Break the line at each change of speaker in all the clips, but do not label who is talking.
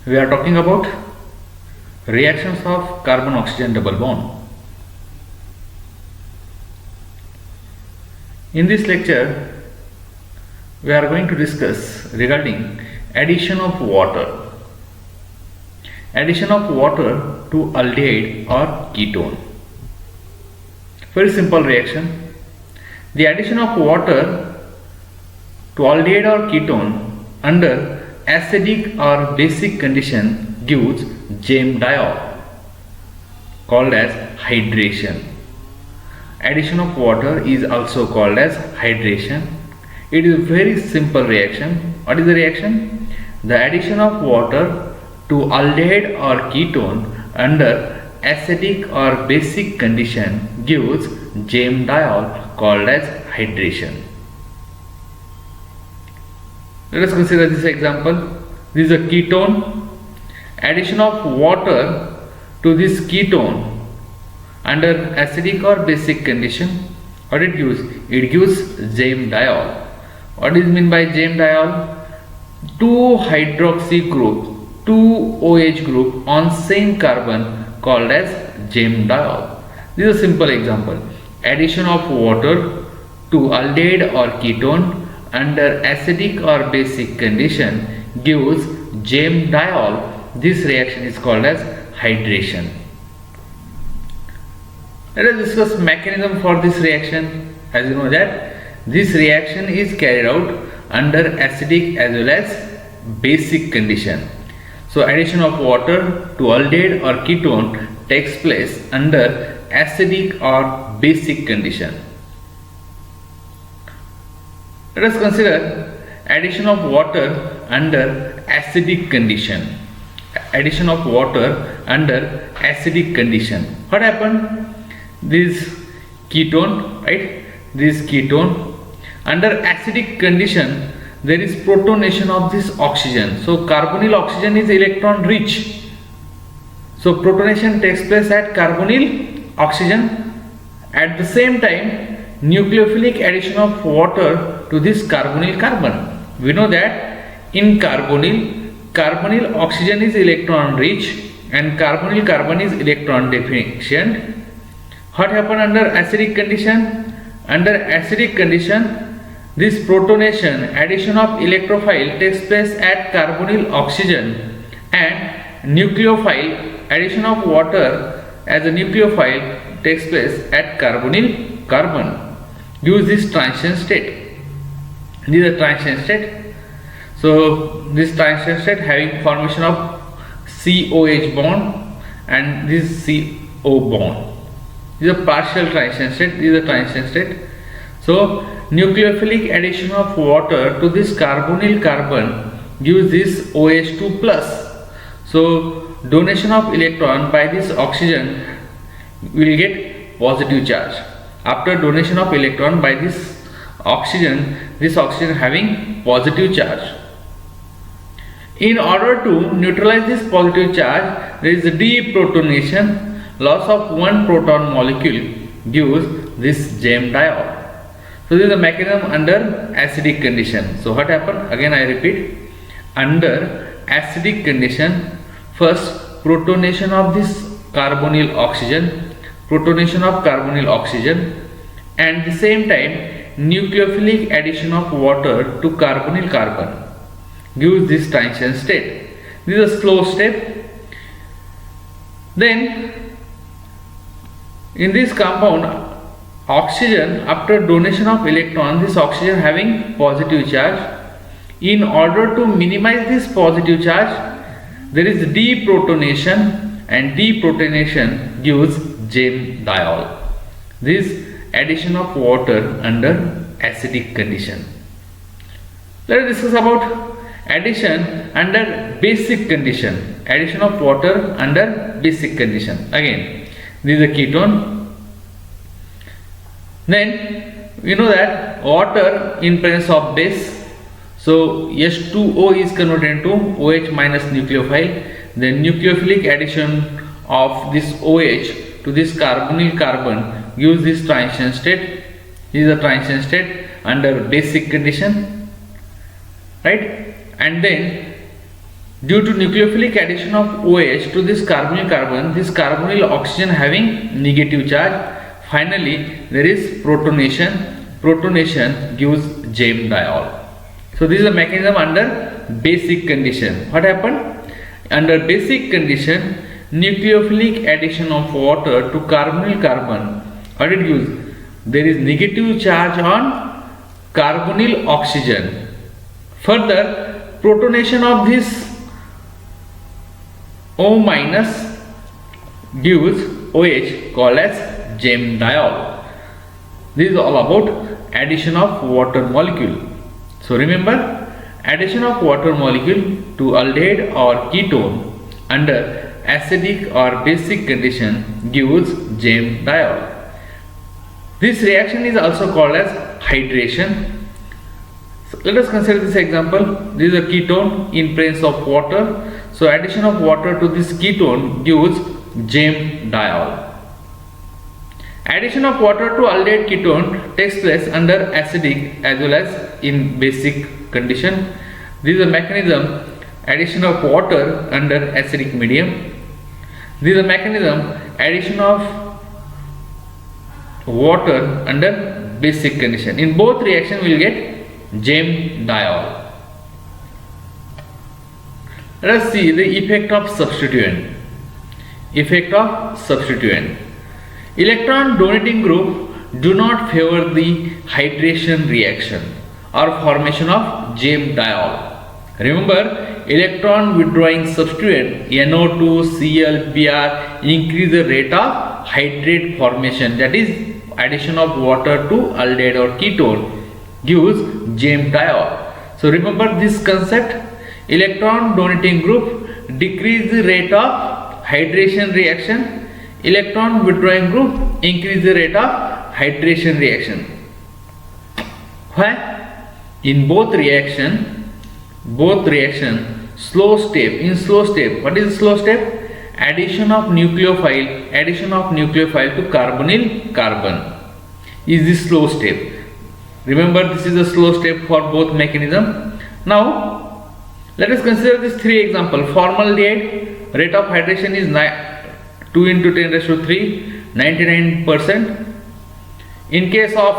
We are talking about reactions of carbon oxygen double bond. In this lecture, we are going to discuss regarding addition of water. Addition of water to aldehyde or ketone. Very simple reaction. The addition of water to aldehyde or ketone under acidic or basic condition gives diol, called as hydration. Addition of water is also called as hydration. It is a very simple reaction. What is the reaction? The addition of water to aldehyde or ketone under acidic or basic condition gives diol, called as hydration. Let us consider this example. This is a ketone. Addition of water to this ketone under acidic or basic condition, what it gives? It gives diol. What is meant by diol? Two hydroxy group, two OH group on same carbon called as diol. This is a simple example. Addition of water to aldehyde or ketone under acidic or basic condition gives diol. This reaction is called as hydration. Let us discuss mechanism for this reaction. As you know that this reaction is carried out under acidic as well as basic condition. So addition of water to aldehyde or ketone takes place under acidic or basic condition. Let us consider addition of water under acidic condition. Addition of water under acidic condition. What happened? This ketone, right? This ketone under acidic condition, there is protonation of this oxygen. So carbonyl oxygen is electron rich. So protonation takes place at carbonyl oxygen. At the same time, nucleophilic addition of water to this carbonyl carbon. We know that in carbonyl oxygen is electron rich and carbonyl carbon is electron deficient. What happened under acidic condition? Under acidic condition, this protonation, addition of electrophile takes place at carbonyl oxygen, and nucleophile, addition of water as a nucleophile takes place at carbonyl carbon. Use this transition state. This is a transition state. So this transition state having formation of COH bond and this CO bond. This is a partial transition state. This is a transition state. So nucleophilic addition of water to this carbonyl carbon gives this OH2 plus. So donation of electron by this oxygen will get positive charge. After donation of electron by this oxygen having positive charge. In order to neutralize this positive charge, there is deprotonation, loss of one proton molecule gives this diol. So this is the mechanism under acidic condition. So what happened? Again I repeat, under acidic condition, first protonation of this carbonyl oxygen, and at the same time nucleophilic addition of water to carbonyl carbon gives this transition state. This is a slow step. Then in this compound, oxygen, after donation of electron, this oxygen having positive charge. In order to minimize this positive charge, there is deprotonation, and deprotonation gives diol. This addition of water under acidic condition. Let us discuss about addition under basic condition. Addition of water under basic condition. Again, this is a ketone. Then we know that water in presence of base, so H2O is converted into OH minus nucleophile. Then nucleophilic addition of this OH to this carbonyl carbon gives this transition state. This is a transition state under basic condition, right? And then Due to nucleophilic addition of OH to this carbonyl oxygen having negative charge. Finally, there is protonation. Protonation gives Zame diol. So this is a mechanism under basic condition. What happened? Under basic condition, nucleophilic addition of water to carbonyl carbon. What it gives? There is negative charge on carbonyl oxygen. Further, protonation of this O minus gives OH called as Zame diol. This is all about addition of water molecule. So remember, addition of water molecule to aldehyde or ketone under acidic or basic condition gives Zame diol. This reaction is also called as hydration. So let us consider this example. This is a ketone in presence of water. So addition of water to this ketone gives Zame diol. Addition of water to aldehyde ketone takes place under acidic as well as in basic condition. This is a mechanism, addition of water under acidic medium. This is a mechanism, addition of water under basic condition. In both reaction we will get Zame diol. Let us see the effect of substituent. Effect of substituent. Electron donating group do not favor the hydration reaction or formation of Zame diol. Remember, electron withdrawing substituent NO2, Cl, Br increase the rate of hydrate formation, that is addition of water to aldehyde or ketone gives Zame diol. So remember this concept, electron donating group decrease the rate of hydration reaction, electron withdrawing group increase the rate of hydration reaction. Why? In both reaction slow step. In slow step, what is slow step? Addition of nucleophile to carbonyl carbon is the slow step. Remember, this is a slow step for both mechanism. Now let us consider these three examples. Formaldehyde, rate of hydration is 2 into 10 raised to 3, 99%. In case of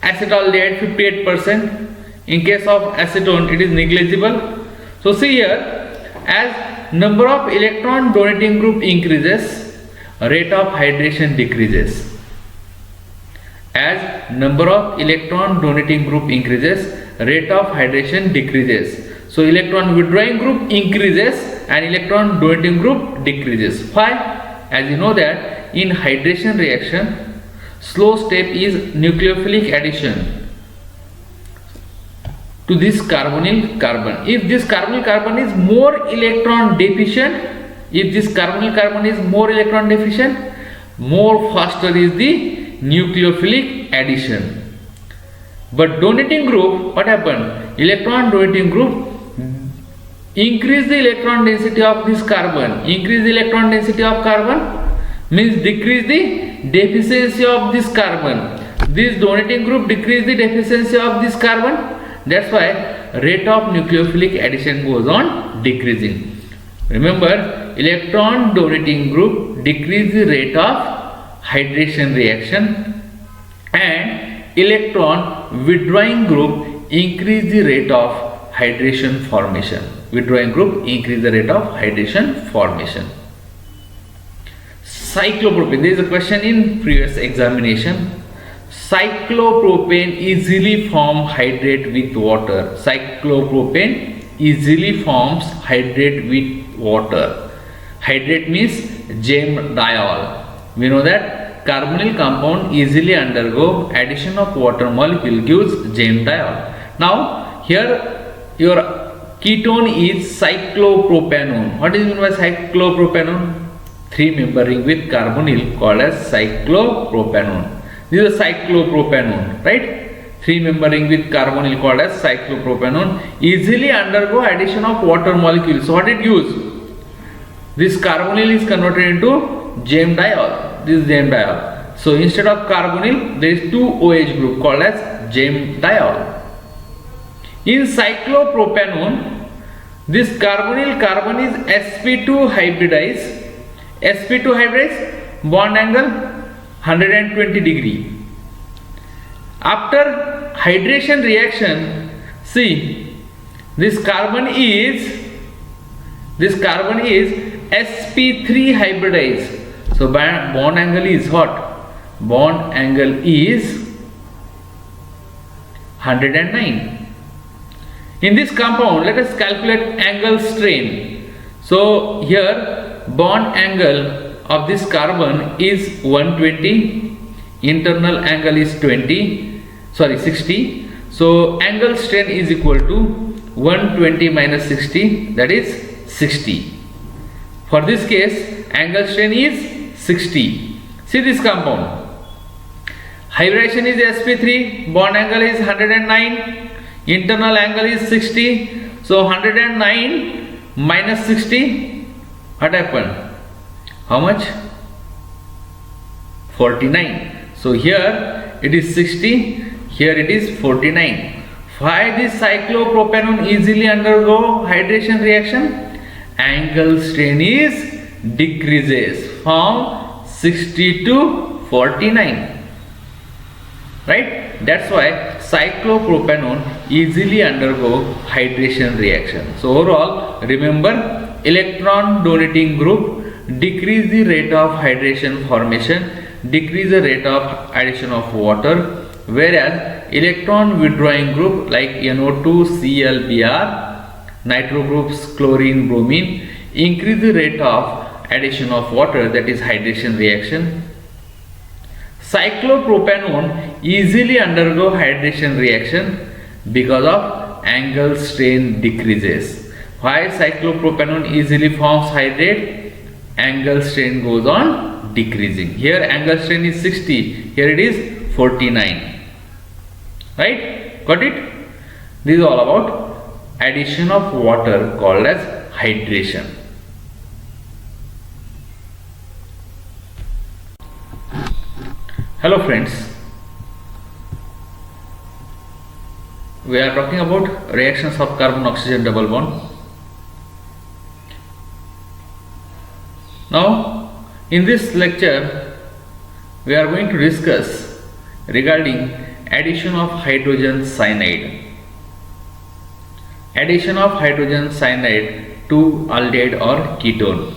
acetaldehyde, 58%. In case of acetone, it is negligible. So see here, as number of electron donating group increases, rate of hydration decreases. As number of electron donating group increases, rate of hydration decreases. So electron withdrawing group increases and electron donating group decreases. Why? As you know that in hydration reaction, slow step is nucleophilic addition to this carbonyl carbon. If this carbonyl carbon is more electron deficient, more faster is the nucleophilic addition. But donating group, what happened? Electron donating group increase the electron density of this carbon. Increase the electron density of carbon means decrease the deficiency of this carbon. This donating group decrease the deficiency of this carbon. That's why rate of nucleophilic addition goes on decreasing. Remember, electron donating group decrease the rate of hydration reaction and electron withdrawing group increase the rate of hydration formation. Withdrawing group increase the rate of hydration formation. Cyclopropane, there is a question in previous examination. Cyclopropane easily forms hydrate with water. Cyclopropane easily forms hydrate with water. Hydrate means Zame diol. We know that carbonyl compound easily undergo addition of water molecule gives Zame diol. Now here your ketone is cyclopropanone. What is meant by cyclopropanone? 3-member ring with carbonyl called as cyclopropanone. This is a cyclopropanone, right? 3-member ring with carbonyl called as cyclopropanone easily undergo addition of water molecules. So what it gives? This carbonyl is converted into Zame diol. This is Zame diol. So instead of carbonyl, there is 2 OH group called as Zame diol. In cyclopropanone, This carbonyl carbon is sp2 hybridized. sp2 hybridized, bond angle 120 degree. After hydration reaction, see this carbon is sp3 hybridized. So bond angle is what? Bond angle is 109. In this compound, let us calculate angle strain. So here bond angle of this carbon is 120, internal angle is 60. So angle strain is equal to 120 minus 60, that is 60. For this case, angle strain is 60. See this compound. Hybridization is sp3, bond angle is 109. Internal angle is 60. So 109 minus 60, what happened? How much? 49. So here it is 60, here it is 49. Why this cyclopropanone easily undergo hydration reaction? Angle strain is decreases from 60 to 49. Right? That's why cyclopropanone easily undergo hydration reaction. So overall, remember, electron donating group decrease the rate of hydration formation, decrease the rate of addition of water, whereas electron withdrawing group like NO2, ClBr, nitro groups, chlorine, bromine, increase the rate of addition of water, that is hydration reaction. Cyclopropanone easily undergo hydration reaction because of angle strain decreases. Why cyclopropanone easily forms hydrate? Angle strain goes on decreasing. Here angle strain is 60, here it is 49. Right? Got it? This is all about addition of water called as hydration. Hello friends, we are talking about reactions of carbon oxygen double bond. Now in this lecture we are going to discuss regarding addition of hydrogen cyanide. Addition of hydrogen cyanide to aldehyde or ketone.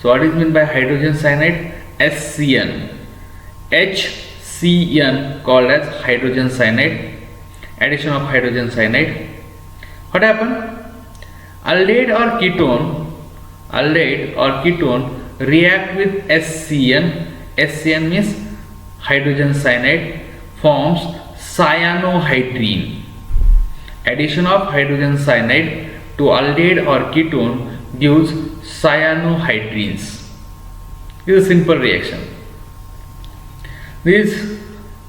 So what is meant by hydrogen cyanide? HCN. HCN called as hydrogen cyanide. Addition of hydrogen cyanide. What happened? Aldehyde or ketone react with HCN. HCN means hydrogen cyanide, forms cyanohydrine. Addition of hydrogen cyanide to aldehyde or ketone gives cyanohydrines. This is a simple reaction. This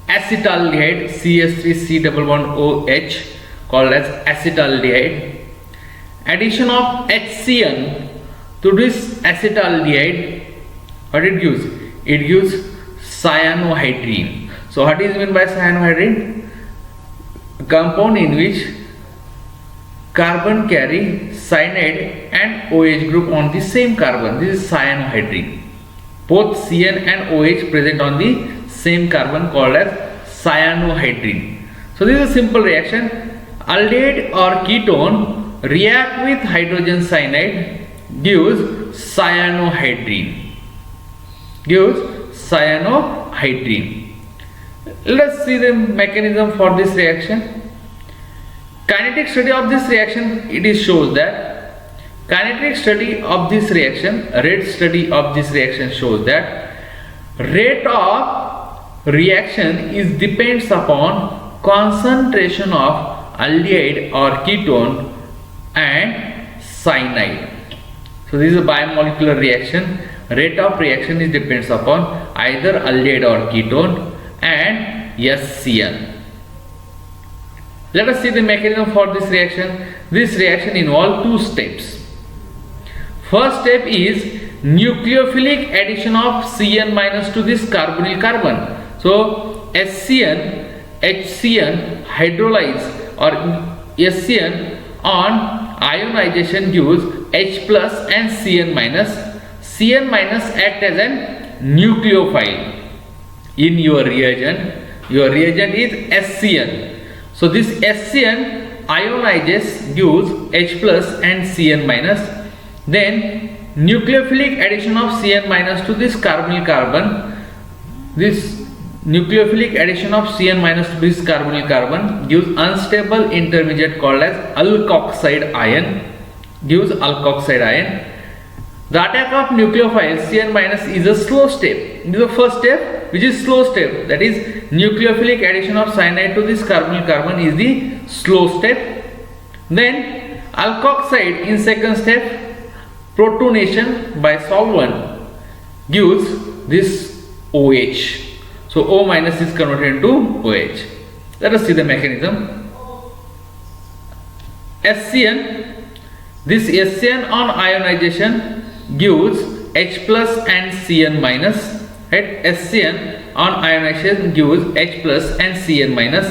acetaldehyde CH3C double bond OH called as acetaldehyde. Addition of HCN to this acetaldehyde, what it gives? It gives cyanohydrine. So what is meant by cyanohydrine? Compound in which carbon carry cyanide and OH group on the same carbon. This is cyanohydrine. Both CN and OH present on the same carbon called as cyanohydrine. So this is a simple reaction. Aldehyde or ketone react with hydrogen cyanide, gives cyanohydrine. Let us see the mechanism for this reaction. Kinetic study of this reaction, it shows that rate study of this reaction shows that rate of reaction is depends upon concentration of aldehyde or ketone and cyanide. So this is a biomolecular reaction. Rate of reaction is depends upon either aldehyde or ketone and HCN. Let us see the mechanism for this reaction. This reaction involves two steps. First step is nucleophilic addition of CN minus to this carbonyl carbon. So HCN hydrolyze or HCN on ionization gives H plus and Cn minus. Cn minus act as a nucleophile in your reagent. Your reagent is SCN. So this SCN ionizes, gives H plus and Cn minus. Then nucleophilic addition of Cn minus to this carbonyl carbon. This nucleophilic addition of Cn minus to this carbonyl carbon gives unstable intermediate called as alkoxide ion. Gives alkoxide ion. The attack of nucleophiles Cn minus is a slow step. This is the first step, which is slow step. That is nucleophilic addition of cyanide to this carbonyl carbon is the slow step. Then alkoxide in second step, protonation by solvent gives this OH. So O minus is converted into OH. Let us see the mechanism. SCN. This SCN on ionization gives H plus and Cn minus. Right? SCN on ionization gives H plus and Cn minus.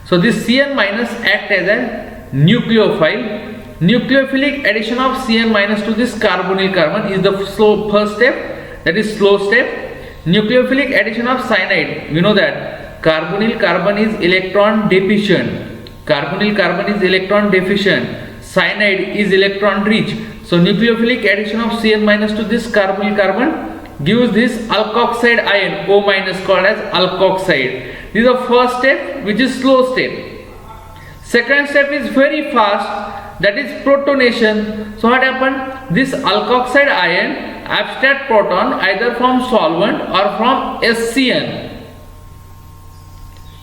So this Cn minus act as a nucleophile. Nucleophilic addition of Cn minus to this carbonyl carbon is the first step. That is slow step. Nucleophilic addition of cyanide. We know that carbonyl carbon is electron deficient. Carbonyl carbon is electron deficient. Cyanide is electron rich. So nucleophilic addition of Cn minus to this carbonyl carbon gives this alkoxide ion O minus called as alkoxide. This is the first step, which is slow step. Second step is very fast, that is protonation. So what happened? This alkoxide ion abstract proton either from solvent or from SCN.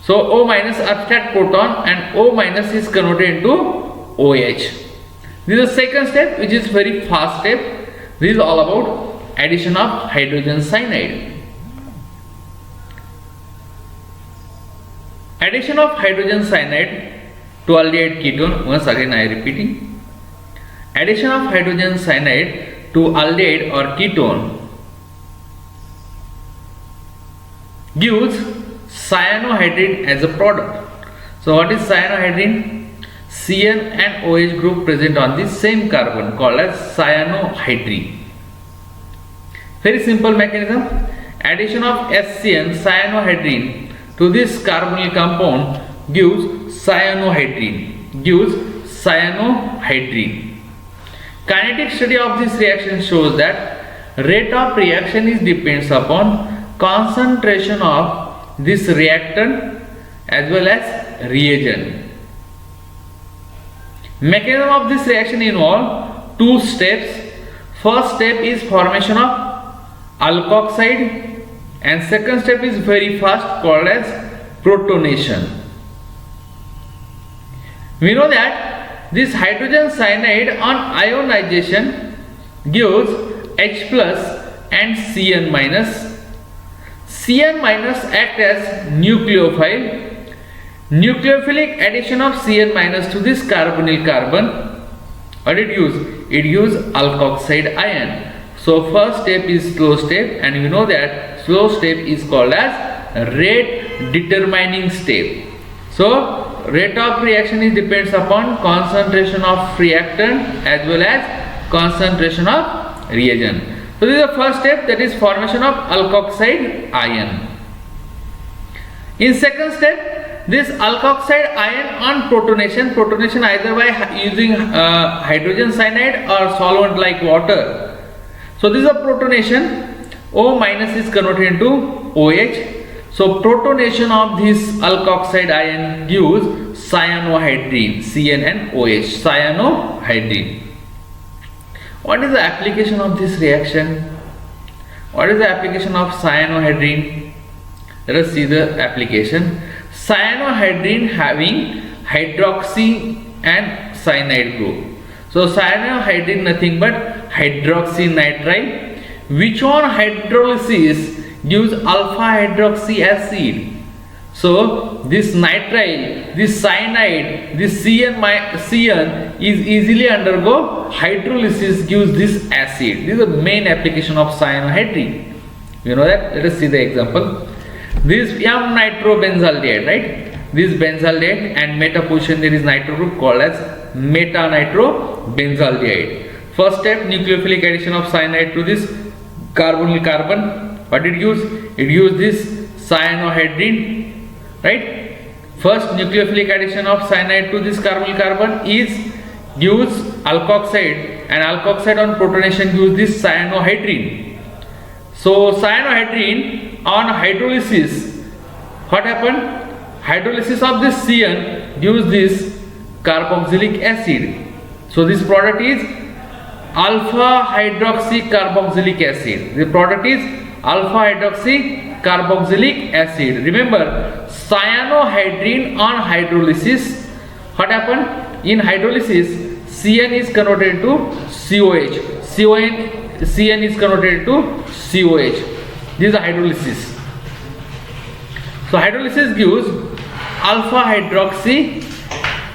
So O minus abstract proton and O minus is converted into OH. This is the second step, which is very fast step. This is all about addition of hydrogen cyanide. Addition of hydrogen cyanide to aldehyde ketone. Once again I am repeating. Addition of hydrogen cyanide to aldehyde or ketone gives cyanohydrin as a product. So what is cyanohydrin? Cn and OH group present on the same carbon called as cyanohydrin. Very simple mechanism. Addition of SCN cyanohydrin to this carbonyl compound gives cyanohydrin. Kinetic study of this reaction shows that rate of reaction is depends upon concentration of this reactant as well as reagent. Mechanism of this reaction involves two steps. First step is formation of alkoxide and second step is very fast called as protonation. We know that this hydrogen cyanide on ionization gives H plus and Cn minus. Cn minus act as nucleophile. Nucleophilic addition of Cn minus to this carbonyl carbon, what it gives? It gives alkoxide ion. So first step is slow step, and we know that slow step is called as rate determining step. So rate of reaction is depends upon concentration of reactant as well as concentration of reagent. So this is the first step, that is formation of alkoxide ion. In second step, this alkoxide ion on protonation either by using hydrogen cyanide or solvent like water. So this is a protonation. O minus is converted into OH. So protonation of this alkoxide ion gives cyanohydrin, Cn and OH, cyanohydrin. What is the application of this reaction? What is the application of cyanohydrin? Let us see the application. Cyanohydrin having hydroxy and cyanide group. So cyanohydrin nothing but hydroxynitrile, which on hydrolysis gives alpha hydroxy acid. So this nitrile, this cyanide, this Cn is easily undergo hydrolysis, gives this acid. This is the main application of cyanohydrin. You know that? Let us see the example. This M nitrobenzaldehyde, right? This benzaldehyde and meta position there is nitro group called as meta-nitrobenzaldehyde. First step, nucleophilic addition of cyanide to this carbonyl carbon. What it gives? It gives this cyanohydrine, right? First nucleophilic addition of cyanide to this carbonyl carbon is gives alkoxide, and alkoxide on protonation gives this cyanohydrine. So cyanohydrine on hydrolysis, what happened? Hydrolysis of this CN gives this carboxylic acid. So this product is alpha hydroxy carboxylic acid. The product is alpha hydroxy carboxylic acid. Remember, cyanohydrine on hydrolysis, what happened? In hydrolysis, CN is converted to COH. CN is converted to COH. This is hydrolysis. So hydrolysis gives alpha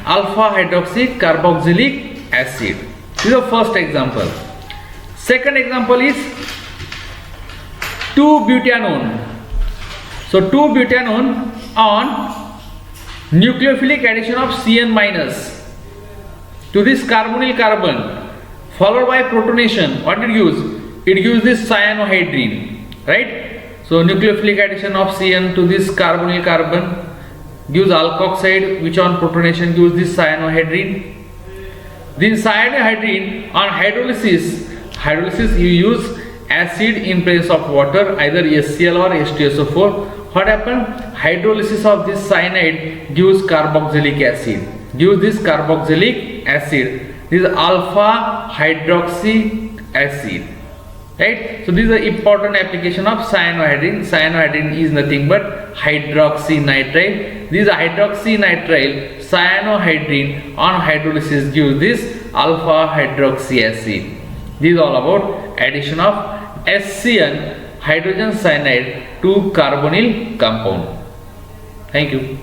hydroxy carboxylic acid. This is the first example. Second example is 2-butanone. So 2-butanone on nucleophilic addition of CN minus to this carbonyl carbon followed by protonation. What it gives? It gives this cyanohydrine, right? So nucleophilic addition of CN to this carbonyl carbon gives alkoxide, which on protonation gives this cyanohydrine. Then cyanohydrine on hydrolysis you use acid in place of water, either HCl or H2SO4. What happened? Hydrolysis of this cyanide gives carboxylic acid. Gives this carboxylic acid. This is alpha hydroxy acid. Right? So this is the important application of cyanohydrine. Cyanohydrine is nothing but hydroxynitrile. This is hydroxynitrile. Cyanohydrine on hydrolysis gives this alpha hydroxy acid. This is all about addition of HCN, hydrogen cyanide, to carbonyl compound. Thank you.